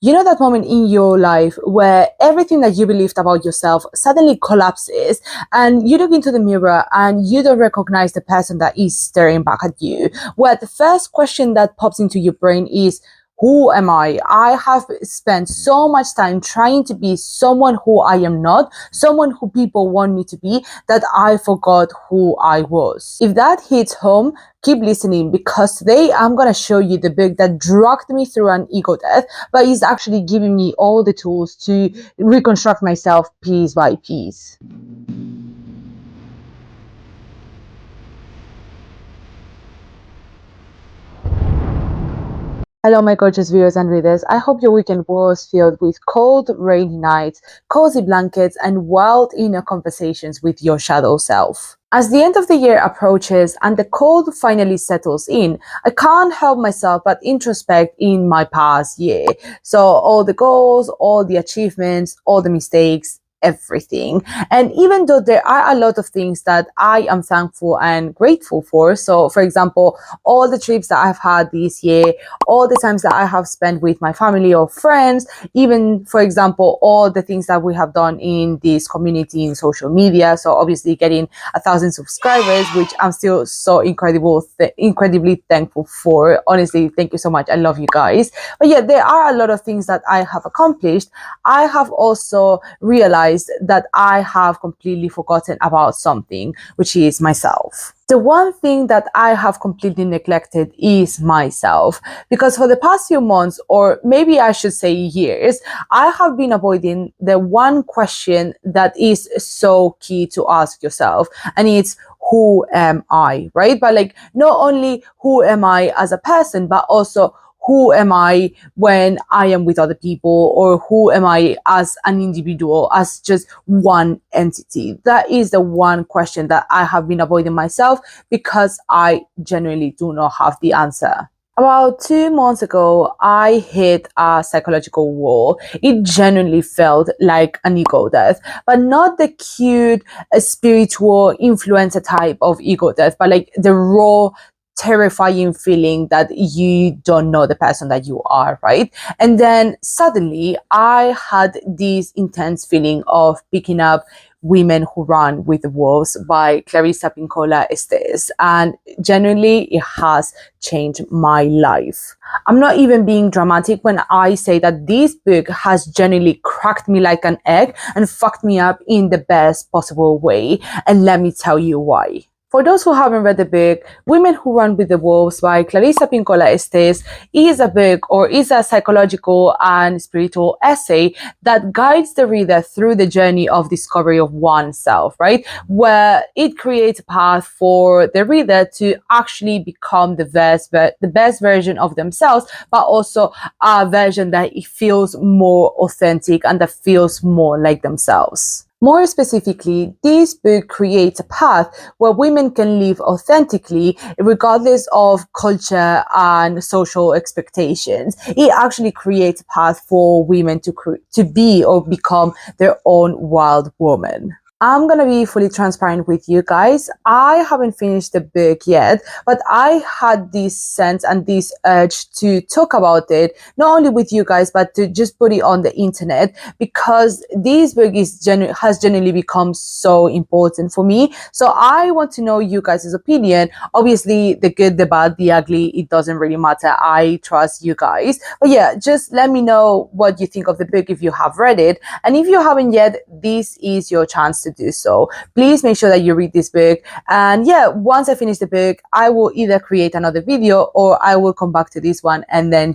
You know that moment in your life where everything that you believed about yourself suddenly collapses and you look into the mirror and you don't recognize the person that is staring back at you, where the first question that pops into your brain is, who am I? I have spent so much time trying to be someone who I am not, someone who people want me to be, that I forgot who I was. If that hits home, keep listening, because today I'm going to show you the book that dragged me through an ego death, but is actually giving me all the tools to reconstruct myself piece by piece. Hello, my gorgeous viewers and readers. I hope your weekend was filled with cold, rainy nights, cozy blankets, and wild inner conversations with your shadow self. As the end of the year approaches and the cold finally settles in, I can't help myself but introspect in my past year. So all the goals, all the achievements, all the mistakes, everything. And even though there are a lot of things that I am thankful and grateful for, so for example, all the trips that I've had this year, all the times that I have spent with my family or friends, even for example, all the things that we have done in this community in social media. So obviously getting 1,000 subscribers, which I'm still so incredibly thankful for. Honestly, thank you so much. I love you guys. But yeah, there are a lot of things that I have accomplished. I have also realized that I have completely forgotten about something, which is myself. The one thing that I have completely neglected is myself, because for the past few months, or maybe I should say years, I have been avoiding the one question that is so key to ask yourself, and it's, who am I, right? But like, not only who am I as a person, but also who am I when I am with other people, or who am I as an individual, as just one entity? That is the one question that I have been avoiding myself, because I genuinely do not have the answer. About 2 months ago, I hit a psychological wall. It genuinely felt like an ego death, but not the cute, spiritual influencer type of ego death, but like the raw, terrifying feeling that you don't know the person that you are, right? And then suddenly I had this intense feeling of picking up Women Who Run with the Wolves by Clarissa Pinkola Estes, and genuinely it has changed my life. I'm not even being dramatic when I say that this book has genuinely cracked me like an egg and fucked me up in the best possible way, and let me tell you why. For those who haven't read the book, Women Who Run with the Wolves by Clarissa Pinkola Estes is a book, or is a psychological and spiritual essay that guides the reader through the journey of discovery of oneself, right? Where it creates a path for the reader to actually become the best version of themselves, but also a version that it feels more authentic and that feels more like themselves. More specifically, this book creates a path where women can live authentically regardless of culture and social expectations. It actually creates a path for women to be or become their own wild woman. I'm gonna be fully transparent with you guys. I haven't finished the book yet, but I had this sense and this urge to talk about it, not only with you guys, but to just put it on the internet, because this book has genuinely become so important for me. So I want to know you guys' opinion. Obviously, the good, the bad, the ugly, it doesn't really matter. I trust you guys. But yeah, just let me know what you think of the book if you have read it. And if you haven't yet, this is your chance to do so. Please make sure that you read this book, and yeah, once I finish the book, I will either create another video or I will come back to this one, and then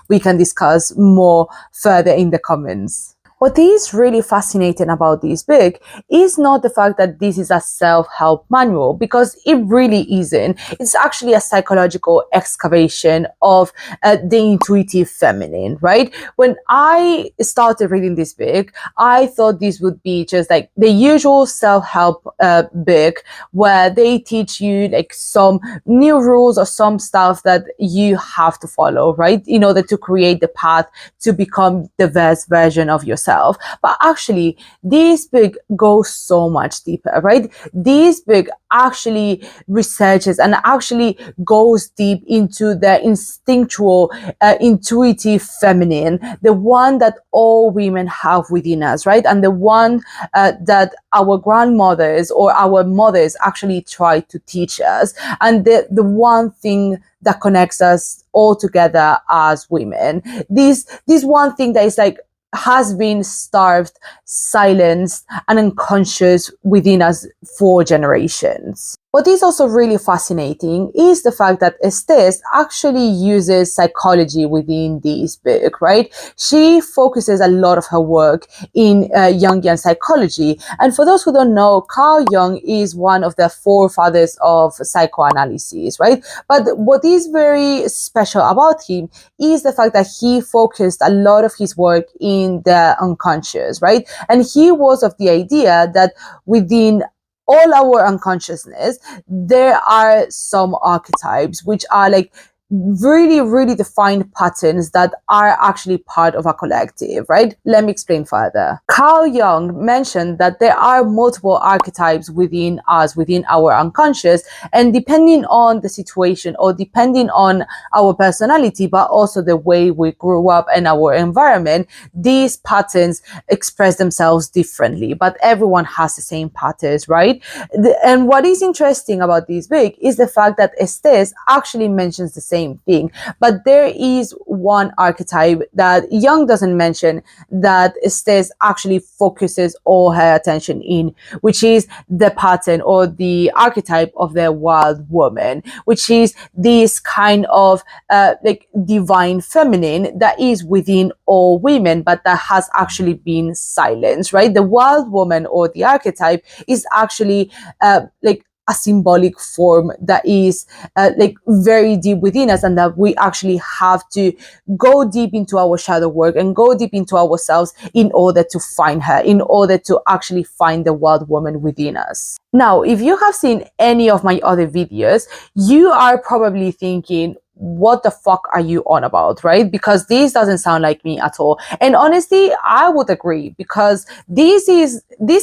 we can discuss more further in the comments. What is really fascinating about this book is not the fact that this is a self-help manual, because it really isn't. It's actually a psychological excavation of the intuitive feminine, right? When I started reading this book, I thought this would be just like the usual self-help book where they teach you like some new rules or some stuff that you have to follow, right? In order to create the path to become the best version of yourself. yourself. But actually, this book goes so much deeper, right? This book actually researches and actually goes deep into the instinctual, intuitive feminine, the one that all women have within us, right? And the one that our grandmothers or our mothers actually try to teach us, and the one thing that connects us all together as women. This one thing that is like has been starved, silenced, and unconscious within us for generations. What is also really fascinating is the fact that Estes actually uses psychology within this book, right? She focuses a lot of her work in Jungian psychology. And for those who don't know, Carl Jung is one of the forefathers of psychoanalysis, right? But what is very special about him is the fact that he focused a lot of his work in the unconscious, right? And he was of the idea that within all our unconsciousness, there are some archetypes which are like really, really defined patterns that are actually part of a collective, right? Let me explain further. Carl Jung mentioned that there are multiple archetypes within us, within our unconscious, and depending on the situation or depending on our personality, but also the way we grew up and our environment, these patterns express themselves differently, but everyone has the same patterns, right? And what is interesting about this book is the fact that Estes actually mentions the same thing, but there is one archetype that Jung doesn't mention that Estes actually focuses all her attention in, which is the pattern or the archetype of the wild woman, which is this kind of like divine feminine that is within all women, but that has actually been silenced, right? The wild woman or the archetype is actually like a symbolic form that is like very deep within us, and that we actually have to go deep into our shadow work and go deep into ourselves in order to find her, in order to actually find the wild woman within us. Now, if you have seen any of my other videos, you are probably thinking, what the fuck are you on about, right? Because this doesn't sound like me at all. And honestly, I would agree, because these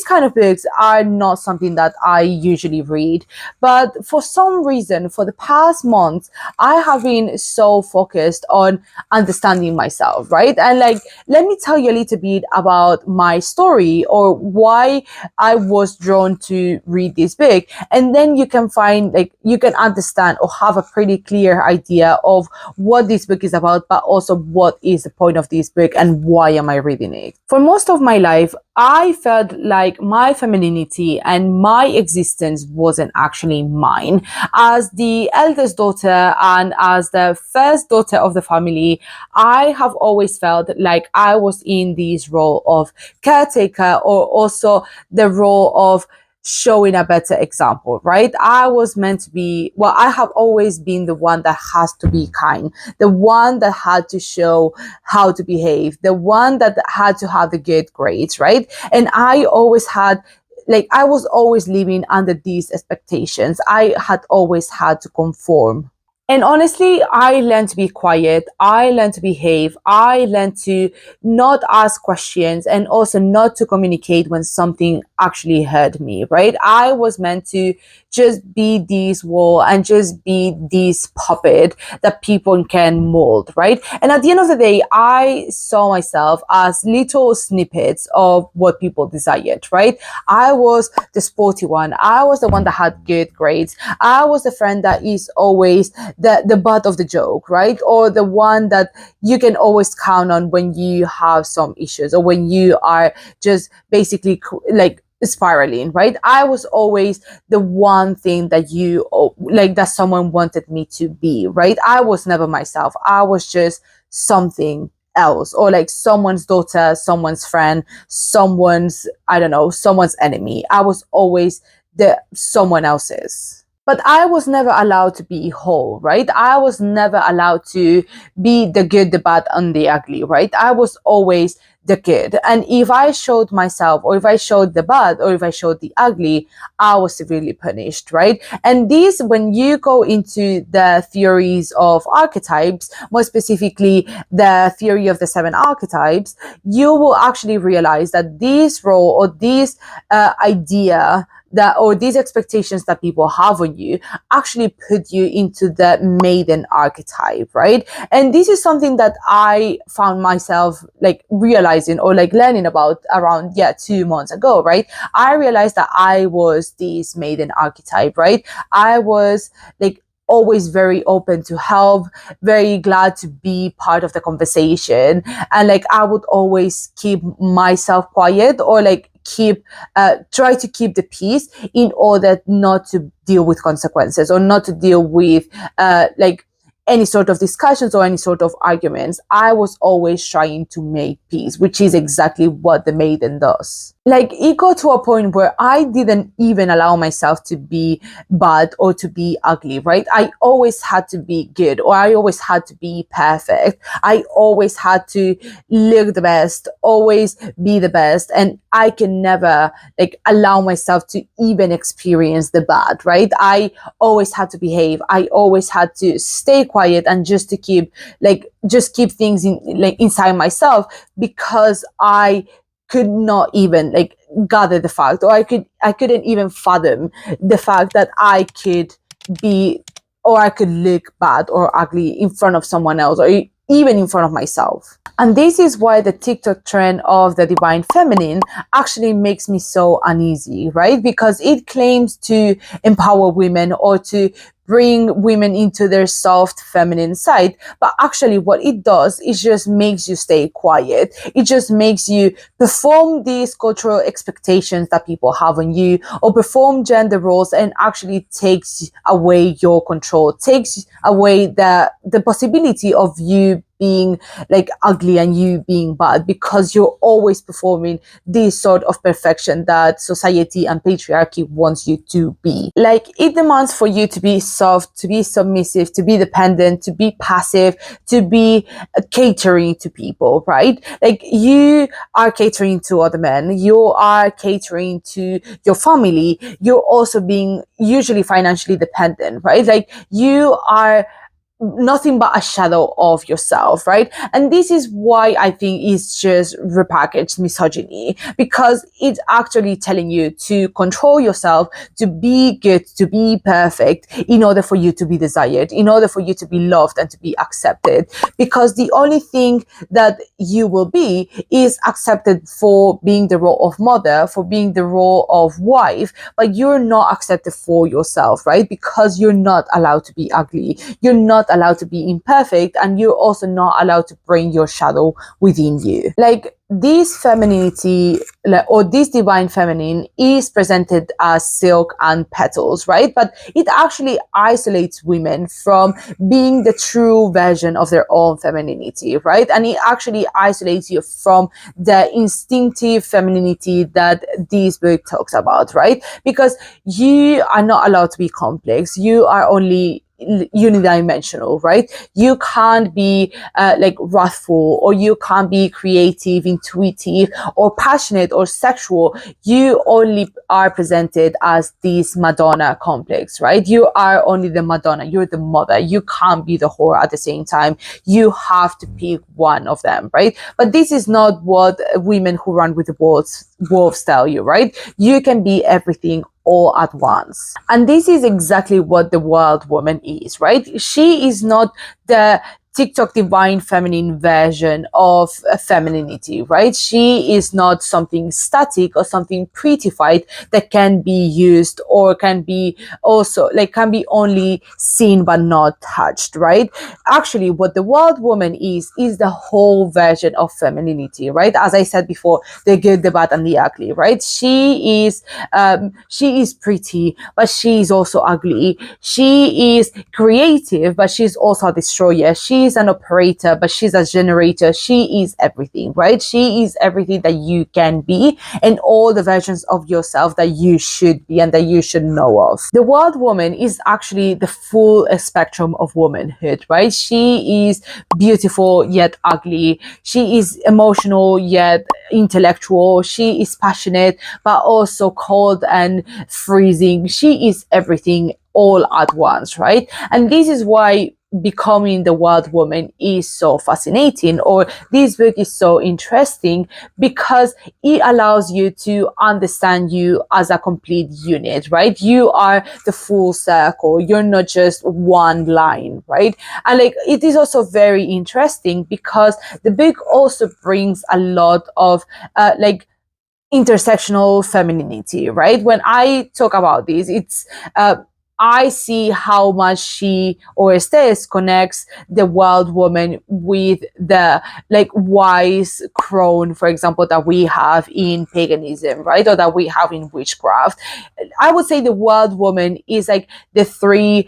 kind of books are not something that I usually read. But for some reason, for the past months, I have been so focused on understanding myself, right? And like, let me tell you a little bit about my story or why I was drawn to read this book. And then you can find, like, you can understand or have a pretty clear idea of what this book is about, but also what is the point of this book and why am I reading it. For most of my life, I felt like my femininity and my existence wasn't actually mine. As the eldest daughter and as the first daughter of the family, I have always felt like I was in this role of caretaker, or also the role of showing a better example, right? I was meant to be, well, I have always been the one that has to be kind, the one that had to show how to behave, the one that had to have the good grades, right? And I always had, like, I was always living under these expectations. I had always had to conform. And honestly, I learned to be quiet. I learned to behave. I learned to not ask questions and also not to communicate when something actually hurt me, right? I was meant to just be this wall and just be this puppet that people can mold, right? And at the end of the day, I saw myself as little snippets of what people desired, right? I was the sporty one. I was the one that had good grades. I was the friend that is always the butt of the joke, right? Or the one that you can always count on when you have some issues or when you are just basically like spiraling, right? I was always the one thing that you, like, that someone wanted me to be, right? I was never myself. I was just something else, or like someone's daughter, someone's friend, someone's, I don't know, someone's enemy. I was always the someone else's. But I was never allowed to be whole, right? I was never allowed to be the good, the bad, and the ugly, right? I was always the good. And if I showed myself, or if I showed the bad, or if I showed the ugly, I was severely punished, right? And this, when you go into the theories of archetypes, more specifically the theory of the 7 archetypes, you will actually realize that this role, or this idea, that, or these expectations that people have on you, actually put you into the maiden archetype, right? And this is something that I found myself like realizing, or like learning about around 2 months ago, right? I realized that I was this maiden archetype, right? I was like always very open to help, very glad to be part of the conversation, and like I would always keep myself quiet, or like try to keep the peace in order not to deal with consequences, or not to deal with like any sort of discussions or any sort of arguments. I was always trying to make peace, which is exactly what the maiden does. Like, it got to a point where I didn't even allow myself to be bad or to be ugly, right? I always had to be good, or I always had to be perfect. I always had to look the best, always be the best. And I can never like allow myself to even experience the bad, right? I always had to behave. I always had to stay quiet, and just to keep things inside myself, because I could not even like gather the fact, or I couldn't even fathom the fact that I could be, or I could look bad or ugly in front of someone else, or even in front of myself. And this is why the TikTok trend of the divine feminine actually makes me so uneasy, right? Because it claims to empower women, or to bring women into their soft feminine side, but actually what it does is just makes you stay quiet. It just makes you perform these cultural expectations that people have on you, or perform gender roles, and actually takes away your control, takes away the possibility of you being like ugly and you being bad, because you're always performing this sort of perfection that society and patriarchy wants you to be. Like, it demands for you to be soft, to be submissive, to be dependent, to be passive, to be catering to people, right? Like, you are catering to other men, you are catering to your family, you're also being usually financially dependent, right? Like, you are nothing but a shadow of yourself, right? And this is why I think it's just repackaged misogyny, because it's actually telling you to control yourself, to be good, to be perfect, in order for you to be desired, in order for you to be loved and to be accepted. Because the only thing that you will be is accepted for being the role of mother, for being the role of wife, but you're not accepted for yourself, right? Because you're not allowed to be ugly, you're not allowed to be imperfect, and you're also not allowed to bring your shadow within you. Like, this femininity, or this divine feminine, is presented as silk and petals, right? But it actually isolates women from being the true version of their own femininity, right? And it actually isolates you from the instinctive femininity that this book talks about, right? Because you are not allowed to be complex. You are only unidimensional, right? You can't be like wrathful, or you can't be creative, intuitive, or passionate, or sexual. You only are presented as this Madonna complex, right? You are only the Madonna, you're the mother. You can't be the whore at the same time. You have to pick one of them, right? But this is not what women who run with the wolves tell you, right? You can be everything all at once. And this is exactly what the wild woman is, right? She is not the TikTok divine feminine version of femininity, right? She is not something static or something prettified that can be used, or can be also like can be only seen but not touched, right? Actually, what the wild woman is the whole version of femininity, right? As I said before, the good, the bad, and the ugly, right? She is pretty, but she is also ugly. She is creative, but she's also a destroyer. She she's an operator, but she's a generator. She is everything, right? She is everything that you can be and all the versions of yourself that you should be and that you should know of. The world woman is actually the full spectrum of womanhood, right? She is beautiful yet ugly. She is emotional yet intellectual. She is passionate but also cold and freezing. She is everything all at once, right? And this is why becoming the wild woman is so fascinating, or this book is so interesting, because it allows you to understand you as a complete unit, right? You are the full circle. You're not just one line, right? And like, it is also very interesting because the book also brings a lot of like intersectional femininity, right? When I talk about this, it's I see how much she or Estes connects the wild woman with the like wise crone, for example, that we have in paganism, right? Or that we have in witchcraft. I would say the wild woman is like the three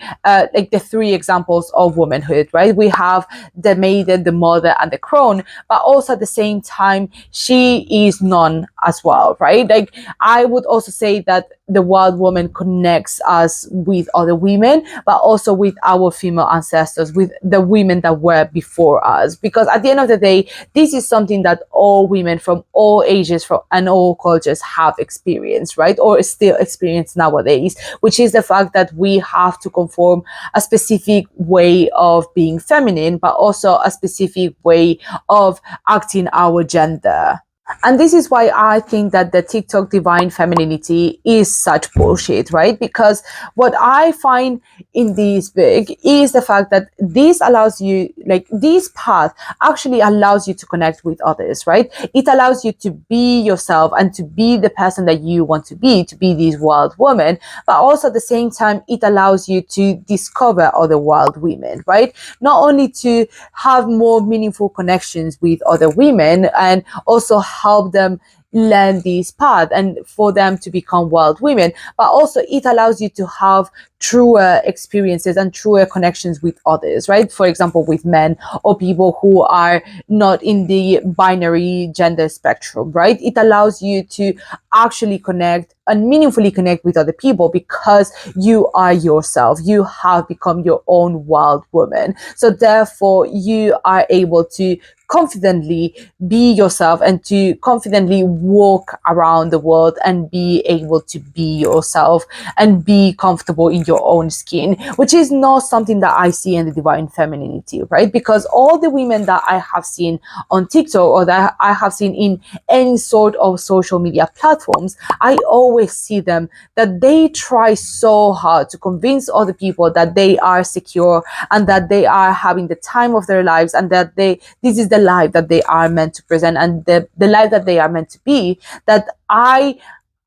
examples of womanhood, right? We have the maiden, the mother, and the crone, but also at the same time, she is none as well, right? Like, I would also say that the wild woman connects us with other women, but also with our female ancestors, with the women that were before us. Because at the end of the day, this is something that all women from all ages and all cultures have experienced, right? Or still experience nowadays, which is the fact that we have to conform a specific way of being feminine, but also a specific way of acting our gender. And this is why I think that the TikTok divine femininity is such bullshit, right? Because what I find in this book is the fact that this allows you, like, this path actually allows you to connect with others, right? It allows you to be yourself and to be the person that you want to be this wild woman. But also at the same time, it allows you to discover other wild women, right? Not only to have more meaningful connections with other women and also help them learn this path and for them to become wild women, but also it allows you to have truer experiences and truer connections with others, right? For example, with men or people who are not in the binary gender spectrum, right? It allows you to actually connect and meaningfully connect with other people because you are yourself. You have become your own wild woman. So therefore, you are able to confidently be yourself and to confidently walk around the world and be able to be yourself and be comfortable in your own skin, which is not something that I see in the divine femininity, right? Because all the women that I have seen on TikTok or that I have seen in any sort of social media platforms, I always see them that they try so hard to convince other people that they are secure and that they are having the time of their lives and that this is the life that they are meant to present and the life that they are meant to be, that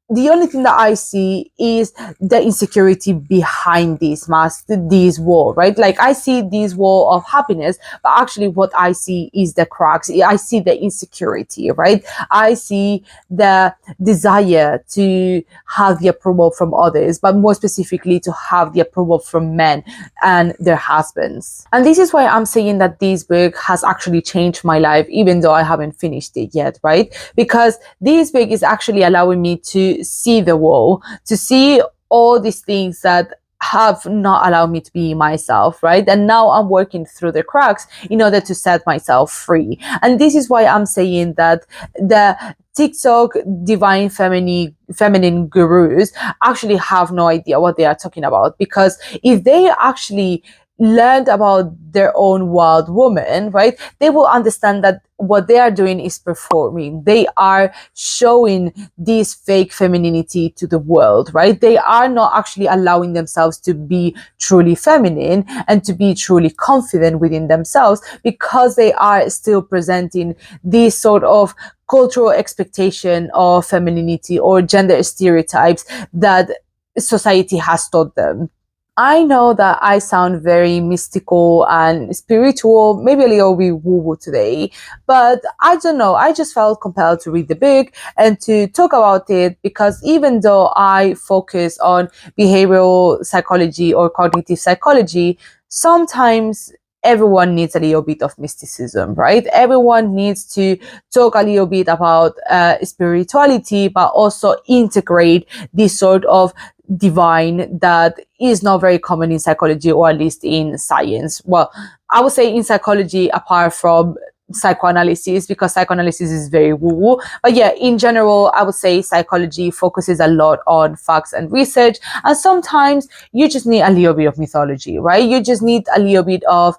the only thing that I see is the insecurity behind this mask, this wall, right? Like, I see this wall of happiness, but actually what I see is the cracks. I see the insecurity, right? I see the desire to have the approval from others, but more specifically to have the approval from men and their husbands. And this is why I'm saying that this book has actually changed my life, even though I haven't finished it yet, right? Because this book is actually allowing me to see the wall, to see all these things that have not allowed me to be myself, right? And now I'm working through the cracks in order to set myself free. And this is why I'm saying that the TikTok divine feminine gurus actually have no idea what they are talking about, because if they actually learned about their own wild woman, right, they will understand that what they are doing is performing. They are showing this fake femininity to the world, right? They are not actually allowing themselves to be truly feminine and to be truly confident within themselves, because they are still presenting this sort of cultural expectation of femininity or gender stereotypes that society has taught them. I know that I sound very mystical and spiritual, maybe a little bit woo-woo today, but I don't know. I just felt compelled to read the book and to talk about it, because even though I focus on behavioral psychology or cognitive psychology, sometimes everyone needs a little bit of mysticism, right? Everyone needs to talk a little bit about spirituality, but also integrate this sort of divine that is not very common in psychology, or at least in science. Well, I would say in psychology, apart from psychoanalysis, because psychoanalysis is very woo-woo. But yeah, in general, I would say psychology focuses a lot on facts and research. And sometimes you just need a little bit of mythology, right? You just need a little bit of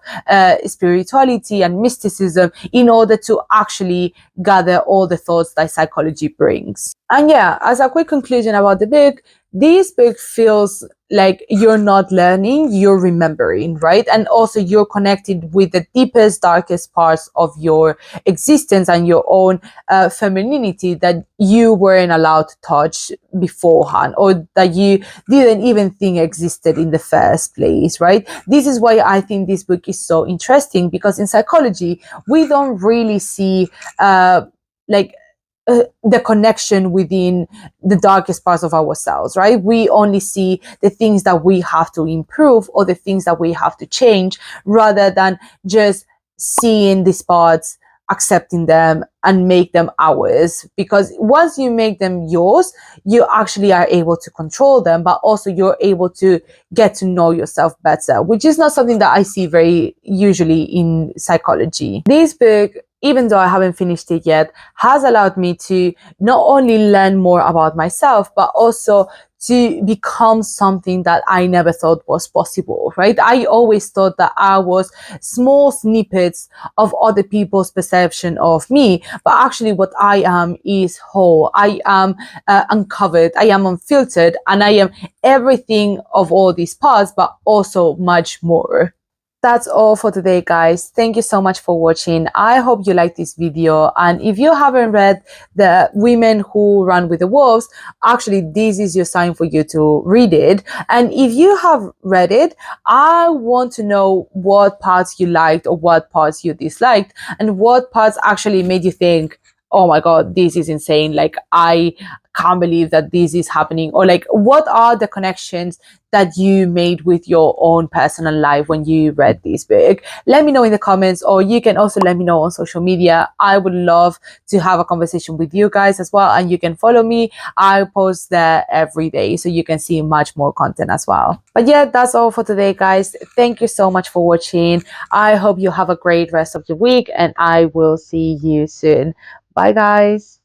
spirituality and mysticism in order to actually gather all the thoughts that psychology brings. And yeah, as a quick conclusion about the book, this book feels like you're not learning, you're remembering, right? And also you're connected with the deepest, darkest parts of your existence and your own femininity that you weren't allowed to touch beforehand, or that you didn't even think existed in the first place, right? This is why I think this book is so interesting, because in psychology, we don't really see like the connection within the darkest parts of ourselves, right? We only see the things that we have to improve or the things that we have to change, rather than just seeing these parts, accepting them, and make them ours. Because once you make them yours, you actually are able to control them, but also you're able to get to know yourself better, which is not something that I see very usually in psychology. This book, even though I haven't finished it yet, has allowed me to not only learn more about myself, but also to become something that I never thought was possible, right? I always thought that I was small snippets of other people's perception of me, but actually what I am is whole. I am uncovered, I am unfiltered, and I am everything of all these parts, but also much more. That's all for today, guys. Thank you so much for watching. I hope you liked this video. And if you haven't read The Women Who Run with the Wolves, actually, this is your sign for you to read it. And if you have read it, I want to know what parts you liked or what parts you disliked, and what parts actually made you think, oh my God, this is insane. Like, I can't believe that this is happening. Or like, what are the connections that you made with your own personal life when you read this book? Let me know in the comments, or you can also let me know on social media. I would love to have a conversation with you guys as well. And you can follow me. I post there every day, so you can see much more content as well. But yeah, that's all for today, guys. Thank you so much for watching. I hope you have a great rest of your week, and I will see you soon. Bye, guys.